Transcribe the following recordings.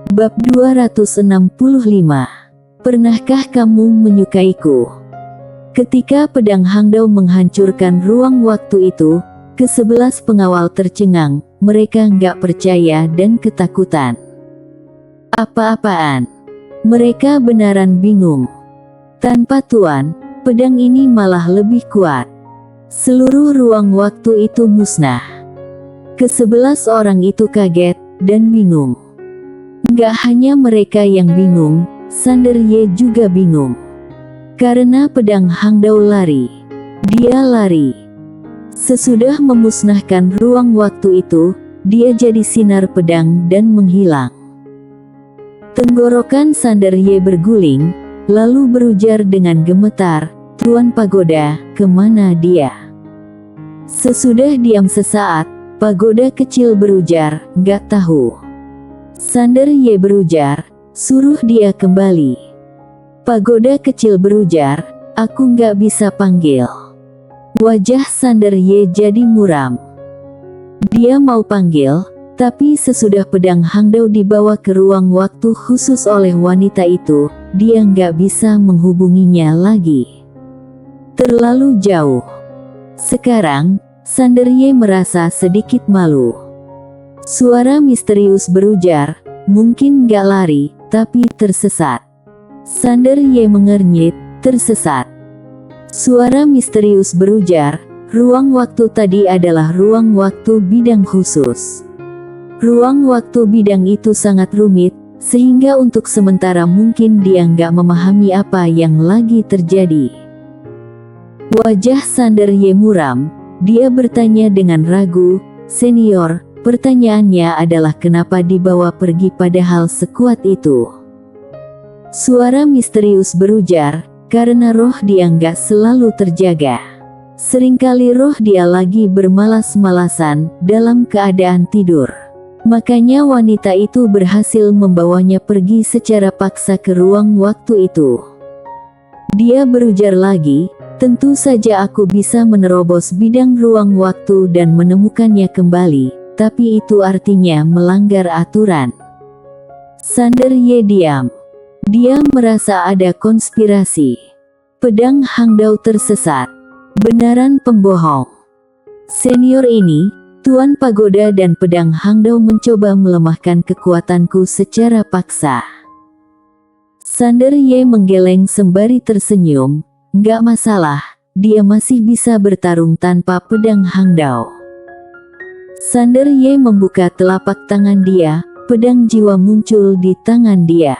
Bab 265. Pernahkah kamu menyukaiku? Ketika pedang Hangdao menghancurkan ruang waktu itu, ke-11 pengawal tercengang, mereka nggak percaya dan ketakutan. Apa-apaan? Mereka benaran bingung. Tanpa tuan, pedang ini malah lebih kuat. Seluruh ruang waktu itu musnah. Ke-11 orang itu kaget dan bingung. Nggak hanya mereka yang bingung, Sander Ye juga bingung. Karena pedang Hangdao lari. Dia lari. Sesudah memusnahkan ruang waktu itu, dia jadi sinar pedang dan menghilang. Tenggorokan Sander Ye berguling, lalu berujar dengan gemetar, "Tuan Pagoda, kemana dia?" Sesudah diam sesaat, Pagoda kecil berujar, "Nggak tahu." Sander Ye berujar, "Suruh dia kembali." Pagoda kecil berujar, "Aku nggak bisa panggil." Wajah Sander Ye jadi muram. Dia mau panggil, tapi sesudah pedang Hangdao dibawa ke ruang waktu khusus oleh wanita itu, dia nggak bisa menghubunginya lagi. Terlalu jauh. Sekarang, Sander Ye merasa sedikit malu. Suara misterius berujar, "Mungkin nggak lari, tapi tersesat." Sander Ye mengernyit, "Tersesat?" Suara misterius berujar, "Ruang waktu tadi adalah ruang waktu bidang khusus. Ruang waktu bidang itu sangat rumit, sehingga untuk sementara mungkin dia nggak memahami apa yang lagi terjadi." Wajah Sander Ye muram, dia bertanya dengan ragu, "Senior, pertanyaannya adalah kenapa dibawa pergi padahal sekuat itu?" Suara misterius berujar, "Karena roh dia nggak selalu terjaga. Seringkali roh dia lagi bermalas-malasan dalam keadaan tidur. Makanya wanita itu berhasil membawanya pergi secara paksa ke ruang waktu itu." Dia berujar lagi, "Tentu saja aku bisa menerobos bidang ruang waktu dan menemukannya kembali, tapi itu artinya melanggar aturan." Sander Ye diam. Dia merasa ada konspirasi. Pedang Hangdao tersesat. Benaran pembohong. Senior ini, Tuan Pagoda dan pedang Hangdao mencoba melemahkan kekuatanku secara paksa. Sander Ye menggeleng sembari tersenyum, "Nggak masalah, dia masih bisa bertarung tanpa pedang Hangdao." Sander Ye membuka telapak tangan dia, pedang jiwa muncul di tangan dia.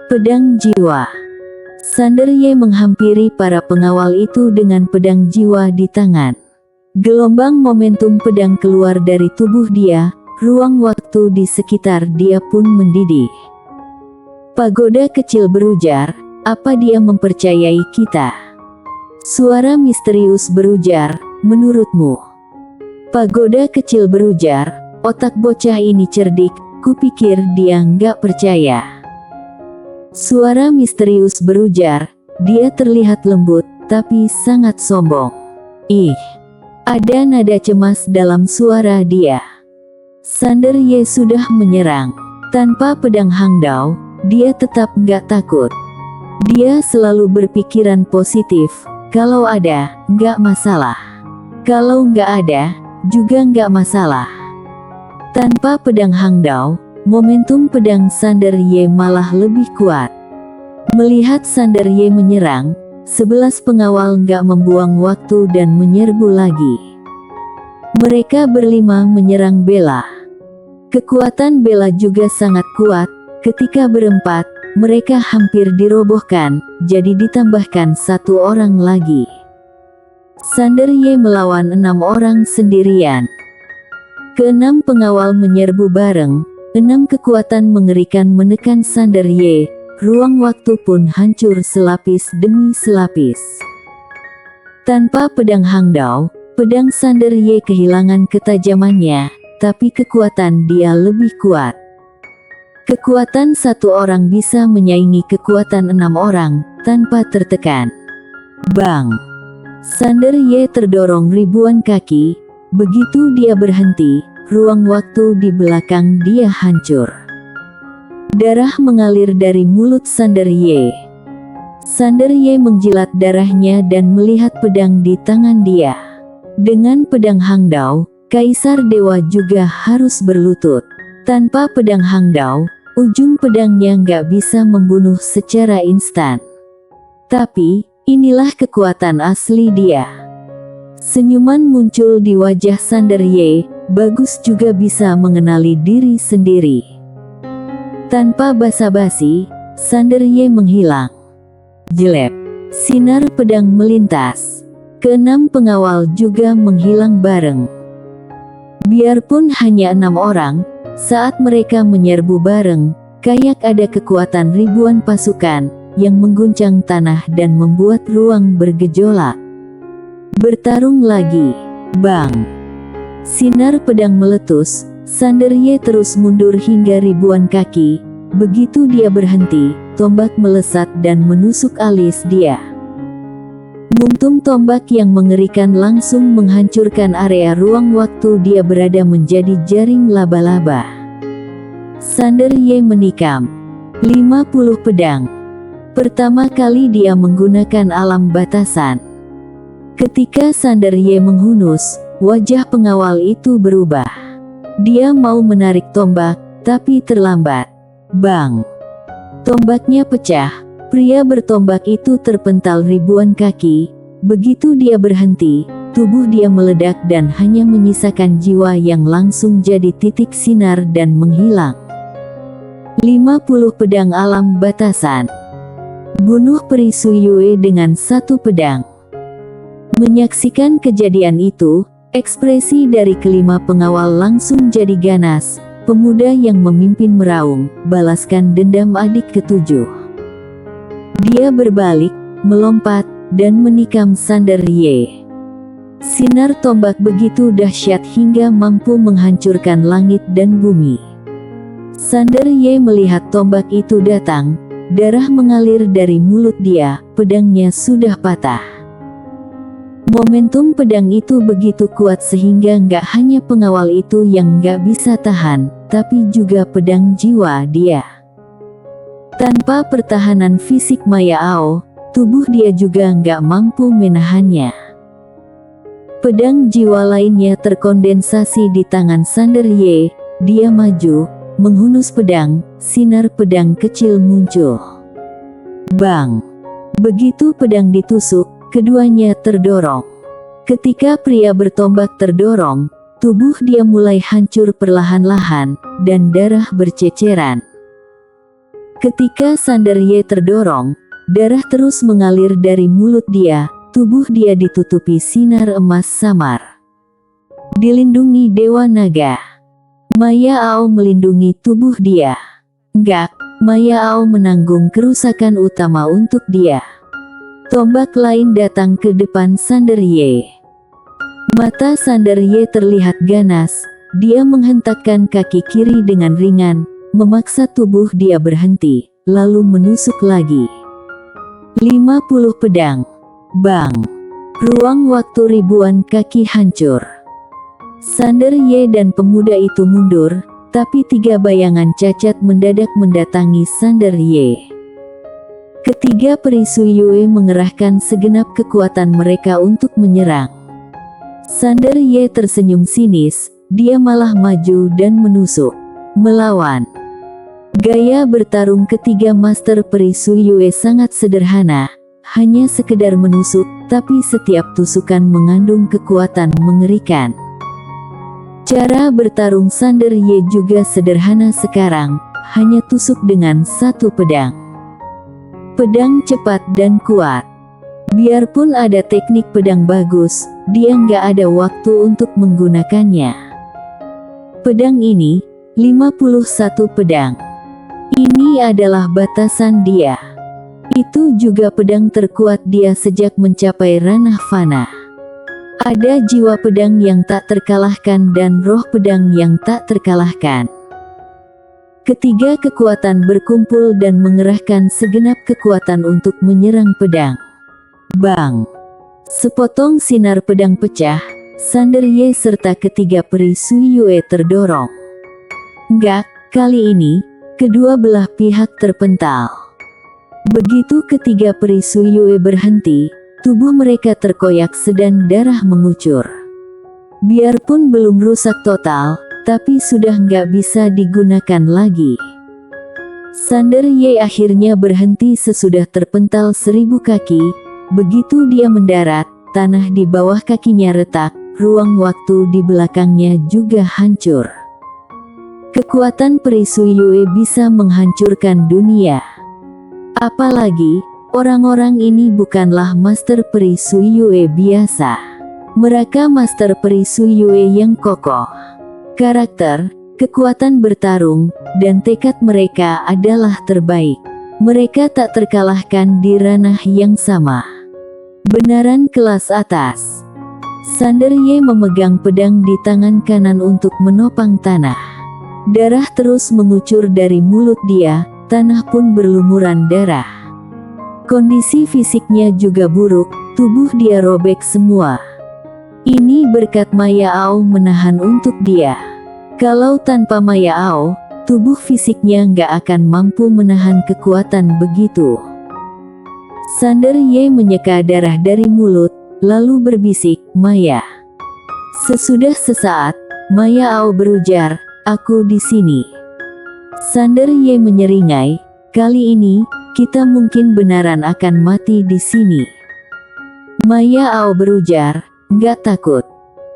Pedang jiwa. Sander Ye menghampiri para pengawal itu dengan pedang jiwa di tangan. Gelombang momentum pedang keluar dari tubuh dia, ruang waktu di sekitar dia pun mendidih. Pagoda kecil berujar, "Apa dia mempercayai kita?" Suara misterius berujar, "Menurutmu?" Pagoda kecil berujar, "Otak bocah ini cerdik, kupikir dia nggak percaya." Suara misterius berujar, "Dia terlihat lembut, tapi sangat sombong." Ih, ada nada cemas dalam suara dia. Sander Ye sudah menyerang. Tanpa pedang Hangdao, dia tetap nggak takut. Dia selalu berpikiran positif, kalau ada, nggak masalah. Kalau nggak ada, juga nggak masalah. Tanpa pedang Hangdao, momentum pedang Sander Ye malah lebih kuat. Melihat Sander Ye menyerang, 11 pengawal nggak membuang waktu dan menyerbu lagi. Mereka berlima menyerang Bella. Kekuatan Bella juga sangat kuat. Ketika berempat, mereka hampir dirobohkan, jadi ditambahkan 1 orang lagi. Sander Ye melawan 6 orang sendirian. Ke-6 pengawal menyerbu bareng. 6 kekuatan mengerikan menekan Sander Ye, ruang waktu pun hancur selapis demi selapis. Tanpa pedang Hangdao, pedang Sander Ye kehilangan ketajamannya, tapi kekuatan dia lebih kuat. Kekuatan 1 orang bisa menyaingi kekuatan 6 orang, tanpa tertekan. Bang! Sander Ye terdorong ribuan kaki, begitu dia berhenti, ruang waktu di belakang dia hancur. Darah mengalir dari mulut Sander Ye. Sander Ye menjilat darahnya dan melihat pedang di tangan dia. Dengan pedang Hangdao, Kaisar Dewa juga harus berlutut. Tanpa pedang Hangdao, ujung pedangnya nggak bisa membunuh secara instan. Tapi, inilah kekuatan asli dia. Senyuman muncul di wajah Sander Ye, bagus juga bisa mengenali diri sendiri. Tanpa basa-basi, Sander Ye menghilang. Jelek. Sinar pedang melintas. Keenam pengawal juga menghilang bareng. Biarpun hanya 6 orang, saat mereka menyerbu bareng, kayak ada kekuatan ribuan pasukan yang mengguncang tanah dan membuat ruang bergejolak. Bertarung lagi. Bang! Sinar pedang meletus, Sander Ye terus mundur hingga ribuan kaki. Begitu dia berhenti, tombak melesat dan menusuk alis dia. Muntung tombak yang mengerikan langsung menghancurkan area ruang waktu dia berada menjadi jaring laba-laba. Sander Ye menikam. 50 pedang. Pertama kali dia menggunakan alam batasan. Ketika Sander Ye menghunus, wajah pengawal itu berubah. Dia mau menarik tombak, tapi terlambat. Bang! Tombaknya pecah, pria bertombak itu terpental ribuan kaki. Begitu dia berhenti, tubuh dia meledak dan hanya menyisakan jiwa yang langsung jadi titik sinar dan menghilang. 50 pedang alam batasan. Bunuh Peri Suyue dengan 1 pedang. Menyaksikan kejadian itu, ekspresi dari kelima pengawal langsung jadi ganas. Pemuda yang memimpin meraung, balaskan dendam adik ketujuh. Dia berbalik, melompat, dan menikam Sander Ye. Sinar tombak begitu dahsyat hingga mampu menghancurkan langit dan bumi. Sander Ye melihat tombak itu datang, darah mengalir dari mulut dia, pedangnya sudah patah. Momentum pedang itu begitu kuat sehingga nggak hanya pengawal itu yang nggak bisa tahan, tapi juga pedang jiwa dia. Tanpa pertahanan fisik Maya Ao, tubuh dia juga nggak mampu menahannya. Pedang jiwa lainnya terkondensasi di tangan Sander Ye, dia maju, menghunus pedang, sinar pedang kecil muncul. Bang! Begitu pedang ditusuk, keduanya terdorong. Ketika pria bertombak terdorong, tubuh dia mulai hancur perlahan-lahan, dan darah berceceran. Ketika Sander Ye terdorong, darah terus mengalir dari mulut dia, tubuh dia ditutupi sinar emas samar. Dilindungi Dewa Naga. Maya Ao melindungi tubuh dia. Enggak, Maya Ao menanggung kerusakan utama untuk dia. Tombak lain datang ke depan Sander Ye. Mata Sander Ye terlihat ganas, dia menghentakkan kaki kiri dengan ringan, memaksa tubuh dia berhenti, lalu menusuk lagi. 50 pedang. Bang! Ruang waktu ribuan kaki hancur. Sander Ye dan pemuda itu mundur, tapi 3 bayangan cacat mendadak mendatangi Sander Ye. Ketiga Peri Suyue mengerahkan segenap kekuatan mereka untuk menyerang. Sander Ye tersenyum sinis, dia malah maju dan menusuk. Melawan. Gaya bertarung ketiga Master Peri Suyue sangat sederhana, hanya sekedar menusuk, tapi setiap tusukan mengandung kekuatan mengerikan. Cara bertarung Sander Ye juga sederhana sekarang, hanya tusuk dengan 1 pedang. Pedang cepat dan kuat. Biarpun ada teknik pedang bagus, dia nggak ada waktu untuk menggunakannya. Pedang ini, 51 pedang. Ini adalah batasan dia. Itu juga pedang terkuat dia sejak mencapai ranah fana. Ada jiwa pedang yang tak terkalahkan dan roh pedang yang tak terkalahkan. Ketiga kekuatan berkumpul dan mengerahkan segenap kekuatan untuk menyerang pedang. Bang! Sepotong sinar pedang pecah, Sander Ye serta ketiga Peri Suyue terdorong. Enggak, kali ini, Kedua belah pihak terpental. Begitu ketiga peri Suyue berhenti, tubuh mereka terkoyak sedang darah mengucur. Biarpun belum rusak total, tapi sudah nggak bisa digunakan lagi. Sander Ye akhirnya berhenti sesudah terpental 1000 kaki. Begitu dia mendarat, tanah di bawah kakinya retak, ruang waktu di belakangnya juga hancur. Kekuatan peri Suyue bisa menghancurkan dunia. Apalagi, orang-orang ini bukanlah master peri Suyue biasa. Mereka master peri Suyue yang kokoh. Karakter, kekuatan bertarung, dan tekad mereka adalah terbaik. Mereka tak terkalahkan di ranah yang sama. Benaran kelas atas. Sander Ye memegang pedang di tangan kanan untuk menopang tanah. Darah terus mengucur dari mulut dia. Tanah pun berlumuran darah. Kondisi fisiknya juga buruk, tubuh dia robek semua. Ini berkat Maya Ao menahan untuk dia. Kalau tanpa Maya Ao, tubuh fisiknya nggak akan mampu menahan kekuatan begitu. Sander Ye menyeka darah dari mulut, lalu berbisik, "Maya." Sesudah sesaat, Maya Ao berujar, "Aku di sini." Sander Ye menyeringai, "Kali ini, kita mungkin benaran akan mati di sini." Maya Ao berujar, "Nggak takut.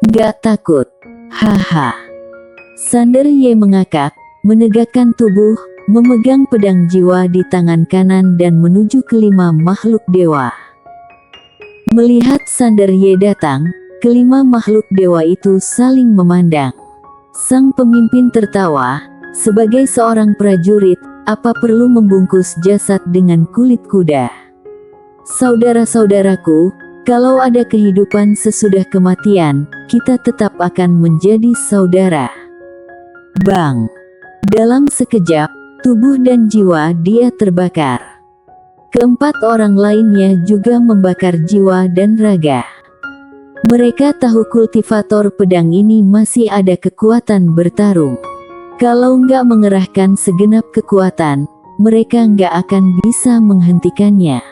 Nggak takut. Haha." Sander Ye mengakak, menegakkan tubuh, memegang pedang jiwa di tangan kanan dan menuju kelima makhluk dewa. Melihat Sander Ye datang, kelima makhluk dewa itu saling memandang. Sang pemimpin tertawa, "Sebagai seorang prajurit, apa perlu membungkus jasad dengan kulit kuda? Saudara-saudaraku, kalau ada kehidupan sesudah kematian, kita tetap akan menjadi saudara." Bang! Dalam sekejap, tubuh dan jiwa dia terbakar. Keempat orang lainnya juga membakar jiwa dan raga. Mereka tahu kultivator pedang ini masih ada kekuatan bertarung. Kalau nggak mengerahkan segenap kekuatan, mereka nggak akan bisa menghentikannya.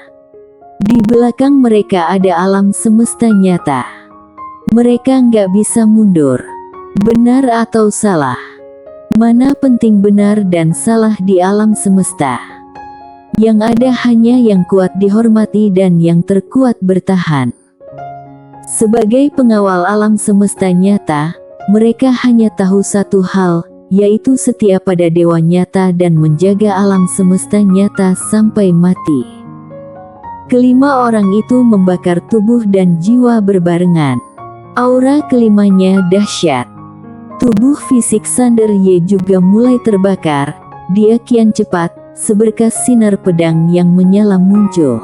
Di belakang mereka ada alam semesta nyata. Mereka nggak bisa mundur. Benar atau salah? Mana penting benar dan salah di alam semesta? Yang ada hanya yang kuat dihormati dan yang terkuat bertahan. Sebagai pengawal alam semesta nyata, mereka hanya tahu satu hal, yaitu setia pada dewa nyata dan menjaga alam semesta nyata sampai mati. Kelima orang itu membakar tubuh dan jiwa berbarengan. Aura kelimanya dahsyat. Tubuh fisik Sander Ye juga mulai terbakar. Dia kian cepat, seberkas sinar pedang yang menyala muncul.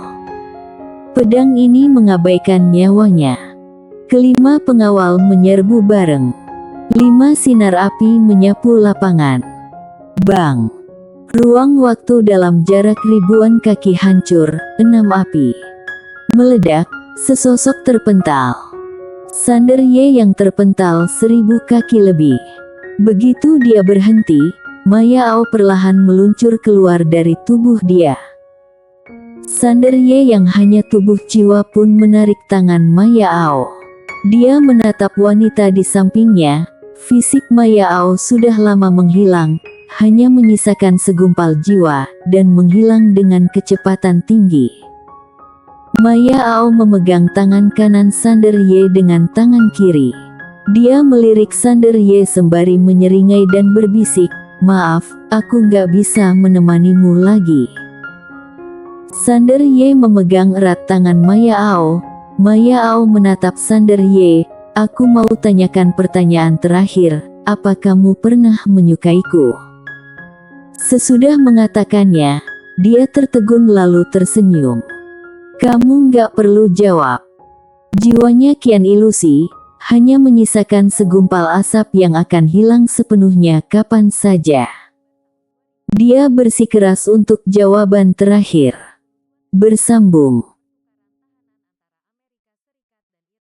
Pedang ini mengabaikan nyawanya. Kelima pengawal menyerbu bareng. 5 sinar api menyapu lapangan. Bang! Ruang waktu dalam jarak ribuan kaki hancur, 6 api meledak, sesosok terpental. Sander Ye yang terpental 1000 kaki lebih. Begitu dia berhenti, Maya Ao perlahan meluncur keluar dari tubuh dia. Sander Ye yang hanya tubuh jiwa pun menarik tangan Maya Ao. Dia menatap wanita di sampingnya. Fisik Maya Ao sudah lama menghilang, hanya menyisakan segumpal jiwa, dan menghilang dengan kecepatan tinggi. Maya Ao memegang tangan kanan Sander Ye dengan tangan kiri. Dia melirik Sander Ye sembari menyeringai dan berbisik, "Maaf, aku nggak bisa menemanimu lagi." Sander Ye memegang erat tangan Maya Ao. Maya Ao menatap Sander Ye, "Aku mau tanyakan pertanyaan terakhir, apa kamu pernah menyukaiku?" Sesudah mengatakannya, dia tertegun lalu tersenyum. "Kamu nggak perlu jawab." Jiwanya kian ilusi, hanya menyisakan segumpal asap yang akan hilang sepenuhnya kapan saja. Dia bersikeras untuk jawaban terakhir. Bersambung.